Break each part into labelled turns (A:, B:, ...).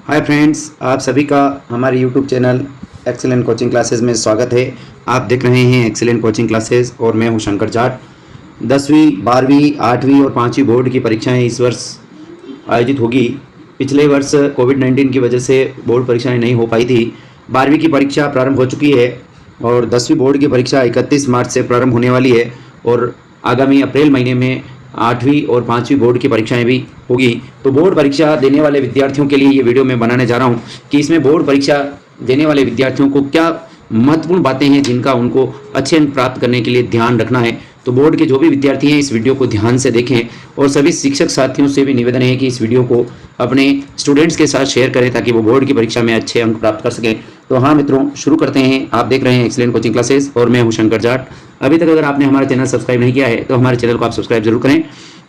A: Hi friends, आप सभी का हमारे YouTube channel excellent coaching classes में स्वागत है। आप देख रहे हैं एक्सेलेंट कोचिंग क्लासेस और मैं हूं शंकर जाट। 10वीं, 12वीं, 8वीं और 5वीं बोर्ड की परीक्षाएं इस वर्ष आयोजित होगी। पिछले वर्ष कोविड-19 की वजह से बोर्ड परीक्षाएं नहीं हो पाई थी। 12वीं की परीक्षा प्रारंभ हो चुकी है और 10वीं बोर्ड की परीक्षा 31 मार्च से प्रारंभ होने वाली है और आगामी अप्रैल महीने में 8वीं और 5वीं बोर्ड की परीक्षाएं भी होगी। तो बोर्ड परीक्षा देने वाले विद्यार्थियों के लिए ये वीडियो मैं बनाने जा रहा हूँ कि इसमें बोर्ड परीक्षा देने वाले विद्यार्थियों को क्या महत्वपूर्ण बातें हैं जिनका उनको अच्छे अंक प्राप्त करने के लिए ध्यान रखना है। तो बोर्ड के जो भी विद्यार्थी हैं इस वीडियो को ध्यान से देखें और सभी शिक्षक साथियों से भी निवेदन है कि इस वीडियो को अपने स्टूडेंट्स के साथ शेयर करें ताकि वो बोर्ड की परीक्षा में अच्छे अंक प्राप्त कर सकें। तो हाँ मित्रों, शुरू करते हैं। आप देख रहे हैं एक्सेलेंट कोचिंग क्लासेस और मैं हूँ शंकर जाट। अभी तक अगर आपने हमारा चैनल सब्सक्राइब नहीं किया है तो हमारे चैनल को आप सब्सक्राइब जरूर करें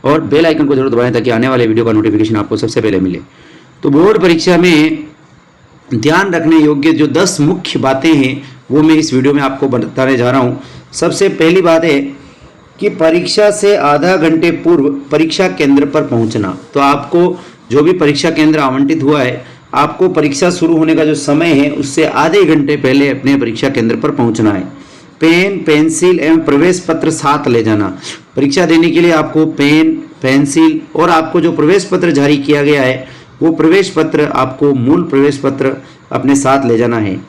A: और बेल आइकन को जरूर दबाएं ताकि आने वाले वीडियो का नोटिफिकेशन आपको सबसे पहले मिले। तो बोर्ड परीक्षा में ध्यान रखने योग्य जो 10 मुख्य बातें हैं वो मैं इस वीडियो में आपको बताने जा रहा हूँ। सबसे पहली बात है कि परीक्षा से आधा घंटे पूर्व परीक्षा केंद्र पर पहुंचना। तो आपको जो भी परीक्षा केंद्र आवंटित हुआ है, आपको परीक्षा शुरू होने का जो समय है उससे आधे घंटे पहले अपने परीक्षा केंद्र पर पहुंचना है। पेन, पेंसिल एवं प्रवेश पत्र साथ ले जाना। परीक्षा देने के लिए आपको पेन, पेंसिल और आपको जो प्रवेश पत्र जारी किया गया है वो प्रवेश पत्र, आपको मूल प्रवेश पत्र अपने साथ ले जाना है।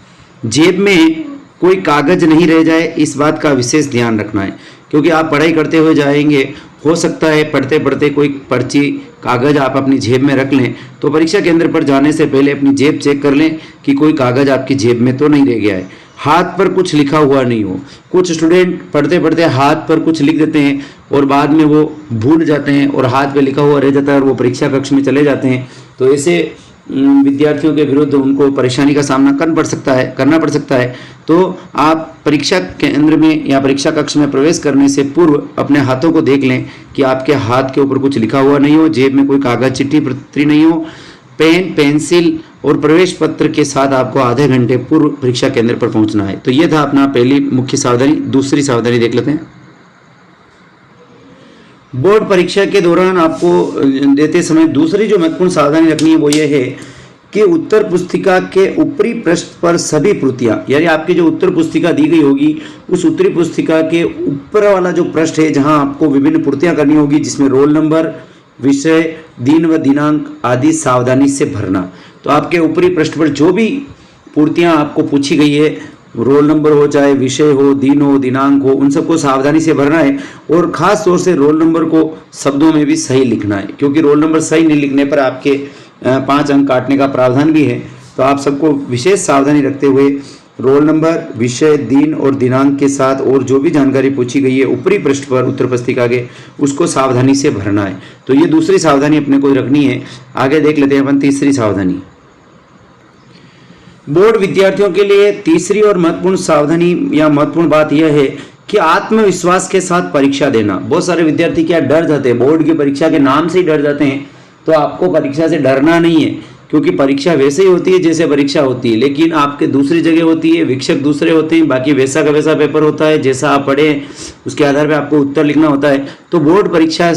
A: जेब में कोई कागज नहीं रह जाए, इस बात का विशेष ध्यान रखना है क्योंकि आप पढ़ाई करते हुए जाएंगे, हो सकता है पढ़ते पढ़ते कोई पर्ची, कागज आप अपनी जेब में रख लें। तो परीक्षा केंद्र पर जाने से पहले अपनी जेब चेक कर लें कि कोई कागज आपकी जेब में तो नहीं रह गया है। हाथ पर कुछ लिखा हुआ नहीं हो। कुछ स्टूडेंट पढ़ते पढ़ते हाथ पर कुछ लिख देते हैं और बाद में वो भूल जाते हैं और हाथ पे लिखा हुआ रह जाता है और वो परीक्षा कक्ष में चले जाते हैं। तो ऐसे विद्यार्थियों के विरुद्ध उनको परेशानी का सामना करना पड़ सकता है। तो आप परीक्षा केंद्र में या परीक्षा कक्ष में प्रवेश करने से पूर्व अपने हाथों को देख लें कि आपके हाथ के ऊपर कुछ लिखा हुआ नहीं हो, जेब में कोई कागज, चिट्ठी पत्री नहीं हो। पेन, पेंसिल और प्रवेश पत्र के साथ आपको आधे घंटे पूर्व परीक्षा केंद्र पर पहुंचना है। तो यह था अपना पहली मुख्य सावधानी। दूसरी सावधानी देख लेते हैं। बोर्ड परीक्षा के दौरान आपको देते समय दूसरी जो महत्वपूर्ण सावधानी रखनी है वो ये है कि उत्तर पुस्तिका के ऊपरी पृष्ठ पर सभी प्रतियां, यानी आपकी जो उत्तर पुस्तिका दी गई होगी उस उत्तरी पुस्तिका के ऊपर वाला जो पृष्ठ है जहां आपको विभिन्न पूर्तियां करनी होगी, जिसमें रोल नंबर, विषय, दिन व दिनांक आदि सावधानी से भरना। तो आपके ऊपरी पृष्ठ पर जो भी पूर्तियां आपको पूछी गई है, रोल नंबर हो, चाहे विषय हो, दिन हो, दिनांक हो, उन सबको सावधानी से भरना है और खास तौर से रोल नंबर को शब्दों में भी सही लिखना है क्योंकि रोल नंबर सही नहीं लिखने पर आपके 5 अंक काटने का प्रावधान भी है। तो आप सबको विशेष सावधानी रखते हुए रोल नंबर, विषय, दिन और दिनांक के साथ और जो भी जानकारी पूछी गई है ऊपरी पृष्ठ पर उत्तर पुस्तिका के, उसको सावधानी से भरना है। तो ये दूसरी सावधानी अपने को रखनी है। आगे देख लेते हैं अपन तीसरी सावधानी। बोर्ड विद्यार्थियों के लिए तीसरी और महत्वपूर्ण सावधानी या महत्वपूर्ण बात यह है कि आत्मविश्वास के साथ परीक्षा देना। बहुत सारे विद्यार्थी क्या डर जाते हैं, बोर्ड की परीक्षा के नाम से ही डर जाते हैं। तो आपको परीक्षा से डरना नहीं है क्योंकि परीक्षा वैसे ही होती है जैसे परीक्षा होती है, लेकिन आपके दूसरी जगह होती है, शिक्षक दूसरे होते हैं, बाकी वैसा का वैसा पेपर होता है, जैसा आप पढ़े उसके आधार पर आपको उत्तर लिखना होता है। तो बोर्ड परीक्षा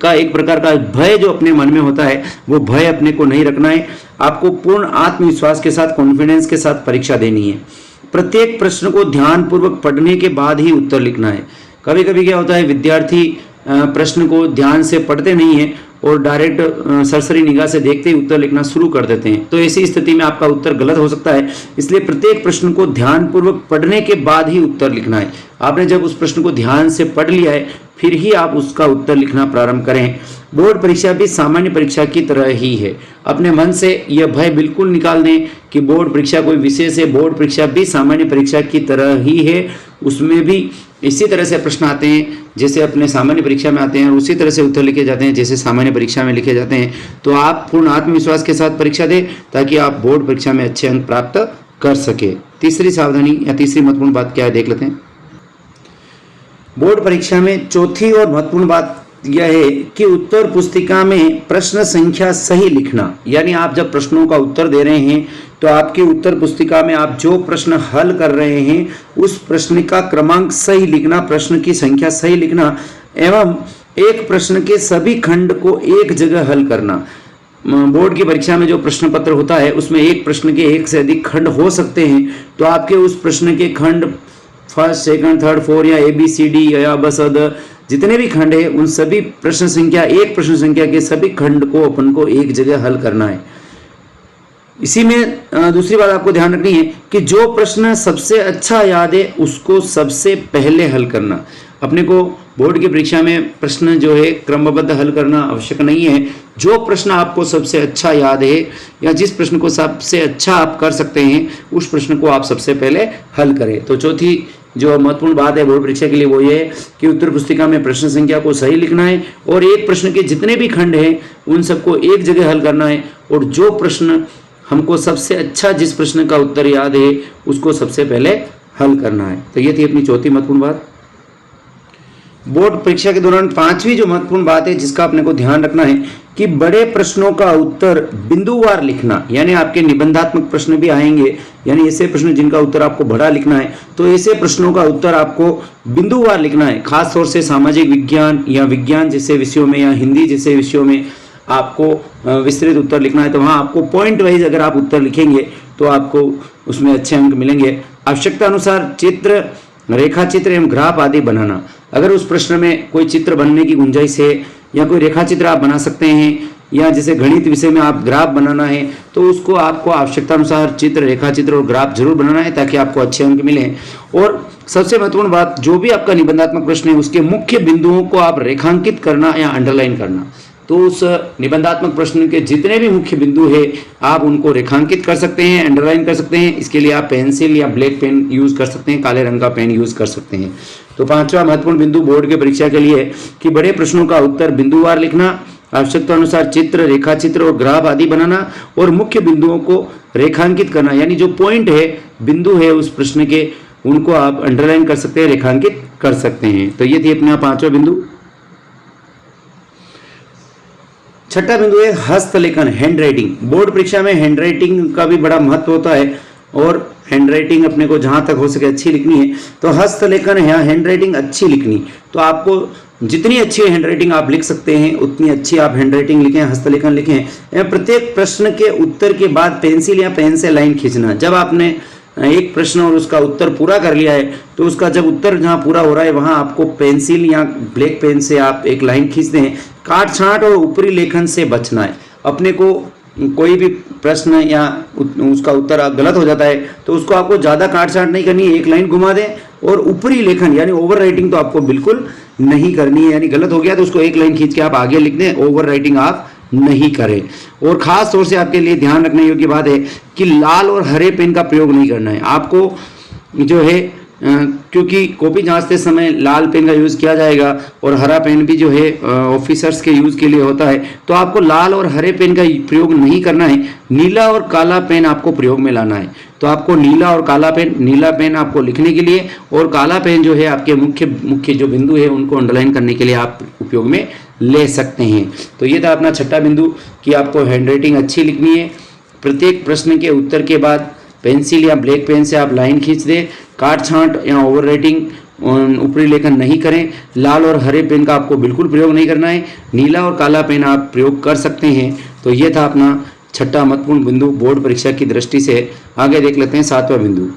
A: का एक प्रकार का भय जो अपने मन में होता है वो भय अपने को नहीं रखना है। आपको पूर्ण आत्मविश्वास के साथ, कॉन्फिडेंस के साथ परीक्षा देनी है। प्रत्येक प्रश्न को ध्यानपूर्वक पढ़ने के बाद ही उत्तर लिखना है। कभी कभी क्या होता है, विद्यार्थी प्रश्न को ध्यान से पढ़ते नहीं है और डायरेक्ट सरसरी निगाह से देखते ही उत्तर लिखना शुरू कर देते हैं। तो ऐसी स्थिति में आपका उत्तर गलत हो सकता है। इसलिए प्रत्येक प्रश्न को ध्यानपूर्वक पढ़ने के बाद ही उत्तर लिखना है। आपने जब उस प्रश्न को ध्यान से पढ़ लिया है फिर ही आप उसका उत्तर लिखना प्रारंभ करें। बोर्ड परीक्षा भी सामान्य परीक्षा की तरह ही है। अपने मन से यह भय बिल्कुल निकाल दें कि बोर्ड परीक्षा कोई विशेष है। बोर्ड परीक्षा भी सामान्य परीक्षा की तरह ही है। उसमें भी इसी तरह से प्रश्न आते हैं जैसे अपने सामान्य परीक्षा में आते हैं और उसी तरह से उत्तर लिखे जाते हैं जैसे सामान्य परीक्षा में लिखे जाते हैं। तो आप पूर्ण आत्मविश्वास के साथ परीक्षा दें ताकि आप बोर्ड परीक्षा में अच्छे अंक प्राप्त कर सके। तीसरी सावधानी या तीसरी महत्वपूर्ण बात क्या है देख लेते हैं। बोर्ड परीक्षा में चौथी और महत्वपूर्ण बात यह है कि उत्तर पुस्तिका में प्रश्न संख्या सही लिखना। यानी आप जब प्रश्नों का उत्तर दे रहे हैं तो आपकी उत्तर पुस्तिका में आप जो प्रश्न हल कर रहे हैं उस प्रश्न का क्रमांक सही लिखना, प्रश्न की संख्या सही लिखना एवं एक प्रश्न के सभी खंड को एक जगह हल करना। बोर्ड की परीक्षा में जो प्रश्न पत्र होता है उसमें एक प्रश्न के एक से अधिक खंड हो सकते हैं, तो आपके उस प्रश्न के खंड फर्स्ट, सेकंड, थर्ड, फोर या ABCD या बस अदर जितने भी खंड है उन सभी प्रश्न संख्या, एक प्रश्न संख्या के सभी खंड को अपन को एक जगह हल करना है। इसी में दूसरी बात आपको ध्यान रखनी है कि जो प्रश्न सबसे अच्छा याद है उसको सबसे पहले हल करना। अपने को बोर्ड की परीक्षा में प्रश्न जो है क्रमबद्ध हल करना आवश्यक नहीं है। जो प्रश्न आपको सबसे अच्छा याद है या जिस प्रश्न को सबसे अच्छा आप कर सकते हैं उस प्रश्न को आप सबसे पहले हल करें। तो चौथी जो महत्वपूर्ण बात है बोर्ड परीक्षा के लिए वो ये है कि उत्तर पुस्तिका में प्रश्न संख्या को सही लिखना है और एक प्रश्न के जितने भी खंड हैं उन सबको एक जगह हल करना है, और जो प्रश्न हमको सबसे अच्छा, जिस प्रश्न का उत्तर याद है उसको सबसे पहले हल करना है। तो ये थी अपनी चौथी महत्वपूर्ण बात। बोर्ड परीक्षा के दौरान पांचवी जो महत्वपूर्ण बात है जिसका अपने को ध्यान रखना है कि बड़े प्रश्नों का उत्तर बिंदुवार लिखना। यानी आपके निबंधात्मक प्रश्न भी आएंगे, यानी ऐसे प्रश्न जिनका उत्तर आपको बड़ा लिखना है, तो ऐसे प्रश्नों का उत्तर आपको बिंदुवार लिखना है। खास तौर से सामाजिक विज्ञान या विज्ञान जैसे विषयों में या हिंदी जैसे विषयों में आपको विस्तृत उत्तर लिखना है, तो वहाँ आपको पॉइंट वाइज अगर आप उत्तर लिखेंगे तो आपको उसमें अच्छे अंक मिलेंगे। आवश्यकता अनुसार चित्र, रेखा चित्र एवं ग्राफ आदि बनाना। अगर उस प्रश्न में कोई चित्र बनने की गुंजाइश है या कोई रेखा चित्र आप बना सकते हैं, या जैसे गणित विषय में आप ग्राफ बनाना है तो उसको आपको आवश्यकता अनुसार चित्र, रेखा चित्र और ग्राफ जरूर बनाना है ताकि आपको अच्छे अंक मिले। और सबसे महत्वपूर्ण बात, जो भी आपका निबंधात्मक प्रश्न है उसके मुख्य बिंदुओं को आप रेखांकित करना या अंडरलाइन करना। तो उस निबंधात्मक प्रश्न के जितने भी मुख्य बिंदु है आप उनको रेखांकित कर सकते हैं, अंडरलाइन कर सकते हैं। इसके लिए आप पेंसिल या ब्लैक पेन यूज कर सकते हैं, काले रंग का पेन यूज कर सकते हैं। तो पांचवा महत्वपूर्ण बिंदु बोर्ड के परीक्षा के लिए कि बड़े प्रश्नों का उत्तर बिंदुवार लिखना, आवश्यकता अनुसार चित्र, रेखा चित्र और ग्राफ आदि बनाना और मुख्य बिंदुओं को रेखांकित करना। यानी जो पॉइंट है, बिंदु है उस प्रश्न के, उनको आप अंडरलाइन कर सकते हैं, रेखांकित कर सकते हैं। तो ये थी अपना पांचवा बिंदु। छठा बिंदु है हस्तलेखन, हैंड राइटिंग। बोर्ड परीक्षा में हैंड राइटिंग का भी बड़ा महत्व होता है और हैंड राइटिंग अपने को जहां तक हो सके अच्छी लिखनी है। तो हस्तलेखन है हैंड राइटिंग अच्छी लिखनी, तो आपको जितनी अच्छी हैंड राइटिंग आप लिख सकते हैं उतनी अच्छी आप हैंड राइटिंग लिखें, हस्तलेखन लिखें। प्रत्येक प्रश्न के उत्तर के बाद पेंसिल या पेन से लाइन खींचना। जब आपने एक प्रश्न और उसका उत्तर पूरा कर लिया है तो उसका जब उत्तर जहां पूरा हो रहा है वहां आपको पेंसिल या ब्लैक पेन से आप एक लाइन खींचते हैं। काट छांट और ऊपरी लेखन से बचना है। अपने को कोई भी प्रश्न या उसका उत्तर गलत हो जाता है तो उसको आपको ज़्यादा काट छांट नहीं करनी है, एक लाइन घुमा दें। और ऊपरी लेखन यानी ओवर राइटिंग तो आपको बिल्कुल नहीं करनी है, यानी गलत हो गया तो उसको एक लाइन खींच के आप आगे लिख दें, ओवर राइटिंग आप नहीं करें। और खास तौर से आपके लिए ध्यान रखने योग्य बात है कि लाल और हरे पेन का प्रयोग नहीं करना है। आपको जो है क्योंकि कॉपी जांचते समय लाल पेन का यूज़ किया जाएगा और हरा पेन भी जो है ऑफिसर्स के यूज़ के लिए होता है, तो आपको लाल और हरे पेन का प्रयोग नहीं करना है। नीला और काला पेन आपको प्रयोग में लाना है। तो आपको नीला और काला पेन, नीला पेन आपको लिखने के लिए और काला पेन जो है आपके मुख्य जो बिंदु है उनको अंडरलाइन करने के लिए आप उपयोग में ले सकते हैं। तो ये था अपना छठा बिंदु कि आपको हैंड राइटिंग अच्छी लिखनी है। प्रत्येक प्रश्न के उत्तर के बाद पेंसिल या ब्लैक पेन से आप लाइन खींच दें। काट छांट या ओवर राइटिंग, ऊपरी लेखन नहीं करें। लाल और हरे पेन का आपको बिल्कुल प्रयोग नहीं करना है। नीला और काला पेन आप प्रयोग कर सकते हैं। तो ये था अपना छठा महत्वपूर्ण बिंदु बोर्ड परीक्षा की दृष्टि से। आगे देख लेते हैं सातवां बिंदु।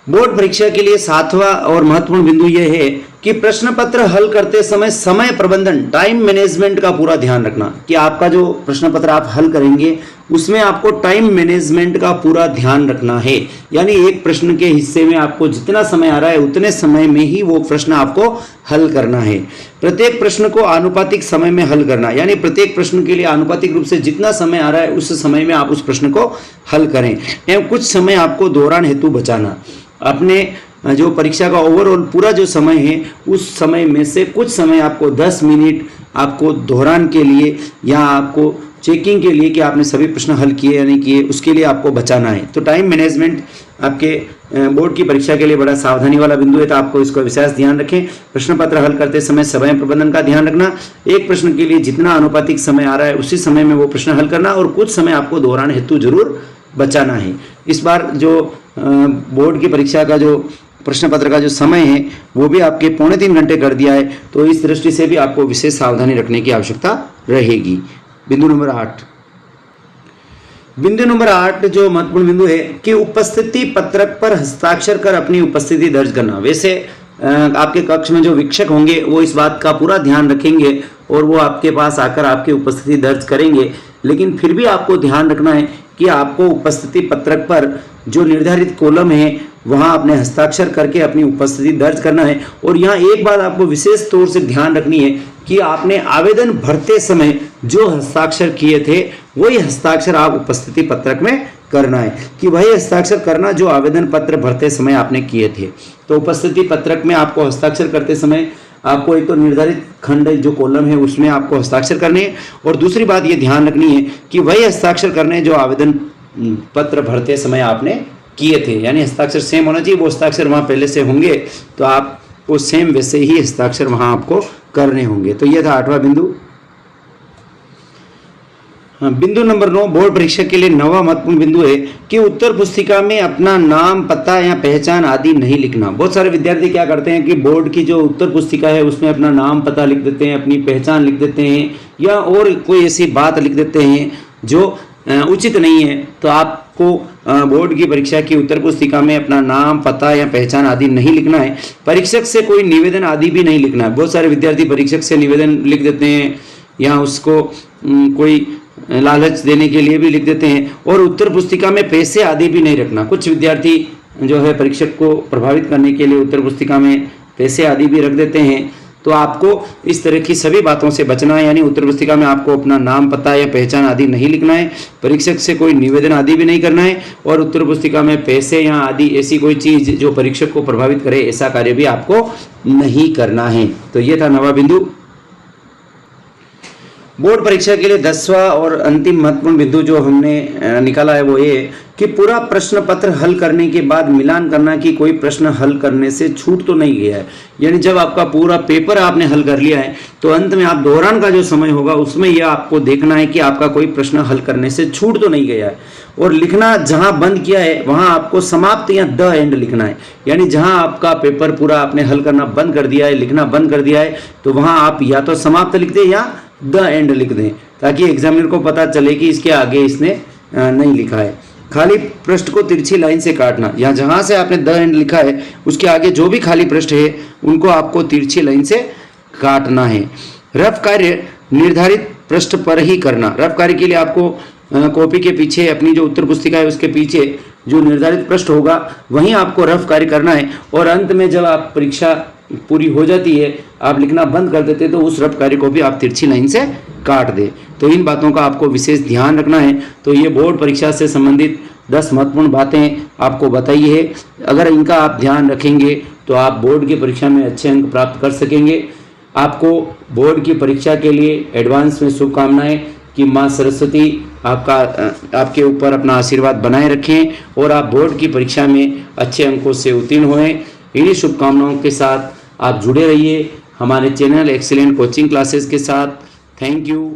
A: बोर्ड परीक्षा के लिए सातवां और महत्वपूर्ण बिंदु यह है कि प्रश्न पत्र हल करते समय समय प्रबंधन, टाइम मैनेजमेंट का पूरा ध्यान रखना। कि आपका जो प्रश्न पत्र आप हल करेंगे उसमें आपको टाइम मैनेजमेंट का पूरा ध्यान रखना है। यानी एक प्रश्न के हिस्से में आपको जितना समय आ रहा है उतने समय में ही वो प्रश्न आपको हल करना है। प्रत्येक प्रश्न को आनुपातिक समय में हल करना, यानी प्रत्येक प्रश्न के लिए आनुपातिक रूप से जितना समय आ रहा है उस समय में आप उस प्रश्न को हल करें। एवं कुछ समय आपको दोहरान हेतु बचाना। अपने जो परीक्षा का ओवरऑल पूरा जो समय है उस समय में से कुछ समय आपको 10 मिनट आपको दोहरान के लिए या आपको चेकिंग के लिए कि आपने सभी प्रश्न हल किए या नहीं किए उसके लिए आपको बचाना है। तो टाइम मैनेजमेंट आपके बोर्ड की परीक्षा के लिए बड़ा सावधानी वाला बिंदु है, तो आपको इसका विशेष ध्यान रखें। प्रश्न पत्र हल करते समय समय प्रबंधन का ध्यान रखना। एक प्रश्न के लिए जितना आनुपातिक समय आ रहा है उसी समय में वो प्रश्न हल करना और कुछ समय आपको दोहरान हेतु जरूर बचाना है। इस बार जो बोर्ड की परीक्षा का जो प्रश्न पत्र का जो समय है वो भी आपके 2.25 घंटे कर दिया है, तो इस दृष्टि से भी आपको विशेष सावधानी रखने की आवश्यकता रहेगी। बिंदु नंबर 8, बिंदु नंबर 8 जो महत्वपूर्ण बिंदु है कि उपस्थिति पत्रक पर हस्ताक्षर कर अपनी उपस्थिति दर्ज करना। वैसे आपके कक्ष में जो शिक्षक होंगे वो इस बात का पूरा ध्यान रखेंगे और वो आपके पास आकर आपकी उपस्थिति दर्ज करेंगे, लेकिन फिर भी आपको ध्यान रखना है कि आपको उपस्थिति पत्रक पर जो निर्धारित कॉलम है वहां अपने हस्ताक्षर करके अपनी उपस्थिति दर्ज करना है। और यहाँ एक बात आपको विशेष तौर से ध्यान रखनी है कि आपने आवेदन भरते समय जो हस्ताक्षर किए थे वही हस्ताक्षर आप उपस्थिति पत्रक में करना है, कि वही हस्ताक्षर करना जो आवेदन पत्र भरते समय आपने किए थे। तो उपस्थिति पत्रक में आपको हस्ताक्षर करते समय आपको एक तो निर्धारित खंड जो कॉलम है उसमें आपको हस्ताक्षर करने हैं, और दूसरी बात ये ध्यान रखनी है कि वही हस्ताक्षर करने जो आवेदन पत्र भरते समय आपने किए थे, यानी हस्ताक्षर सेम होना चाहिए। वो हस्ताक्षर वहाँ पहले से होंगे तो आपको सेम वैसे ही हस्ताक्षर वहाँ आपको करने होंगे। तो ये था 8वां बिंदु। बिंदु नंबर 9, बोर्ड परीक्षा के लिए 9वां महत्वपूर्ण बिंदु है कि उत्तर पुस्तिका में अपना नाम, पता या पहचान आदि नहीं लिखना। बहुत सारे विद्यार्थी क्या करते हैं कि बोर्ड की जो उत्तर पुस्तिका है उसमें अपना नाम, पता लिख देते हैं, अपनी पहचान लिख देते हैं या और कोई ऐसी बात लिख देते हैं जो उचित नहीं है। तो आपको बोर्ड की परीक्षा की उत्तर पुस्तिका में अपना नाम, पता या पहचान आदि नहीं लिखना है। परीक्षक से कोई निवेदन आदि भी नहीं लिखना है। बहुत सारे विद्यार्थी परीक्षक से निवेदन लिख देते हैं या उसको कोई लालच देने के लिए भी लिख देते हैं, और उत्तर पुस्तिका में पैसे आदि भी नहीं रखना। कुछ विद्यार्थी जो है परीक्षक को प्रभावित करने के लिए उत्तर पुस्तिका में पैसे आदि भी रख देते हैं। तो आपको इस तरह की सभी बातों से बचना है, यानी उत्तर पुस्तिका में आपको अपना नाम, पता या पहचान आदि नहीं लिखना है, परीक्षक से कोई निवेदन आदि भी नहीं करना है, और उत्तर पुस्तिका में पैसे या आदि ऐसी कोई चीज़ जो परीक्षक को प्रभावित करे ऐसा कार्य भी आपको नहीं करना है। तो ये था 9वां बिंदु। बोर्ड परीक्षा के लिए 10वां और अंतिम महत्वपूर्ण बिंदु जो हमने निकाला है वो ये कि पूरा प्रश्न पत्र हल करने के बाद मिलान करना कि कोई प्रश्न हल करने से छूट तो नहीं गया है। यानी जब आपका पूरा पेपर आपने हल कर लिया है तो अंत में आप दोहरान का जो समय होगा उसमें यह आपको देखना है कि आपका कोई प्रश्न हल करने से छूट तो नहीं गया है। और लिखना जहां बंद किया है वहां आपको समाप्त या द एंड लिखना है, यानी जहां आपका पेपर पूरा आपने हल करना बंद कर दिया है, लिखना बंद कर दिया है, तो वहां आप या तो समाप्त लिख दें या द एंड लिख दें, ताकि एग्जामिनर को पता चले कि इसके आगे इसने नहीं लिखा है। खाली पृष्ठ को तिरछी लाइन से काटना, या जहां से आपने द एंड लिखा है उसके आगे जो भी खाली पृष्ठ है उनको आपको तिरछी लाइन से काटना है। रफ कार्य निर्धारित पृष्ठ पर ही करना। रफ कार्य के लिए आपको कॉपी के पीछे अपनी जो उत्तर पुस्तिका है उसके पीछे जो निर्धारित पृष्ठ होगा वहीं आपको रफ कार्य करना है, और अंत में जब आप परीक्षा पूरी हो जाती है आप लिखना बंद कर देते तो उस रफ कार्य को भी आप तिरछी लाइन से काट दें। तो इन बातों का आपको विशेष ध्यान रखना है। तो ये बोर्ड परीक्षा से संबंधित 10 महत्वपूर्ण बातें आपको बताई है। अगर इनका आप ध्यान रखेंगे तो आप बोर्ड की परीक्षा में अच्छे अंक प्राप्त कर सकेंगे। आपको बोर्ड की परीक्षा के लिए एडवांस में शुभकामनाएं कि माँ सरस्वती आपके ऊपर अपना आशीर्वाद बनाए रखें और आप बोर्ड की परीक्षा में अच्छे अंकों से उत्तीर्ण होएं। इन्हीं शुभकामनाओं के साथ आप जुड़े रहिए हमारे चैनल एक्सीलेंट कोचिंग क्लासेस के साथ। Thank you.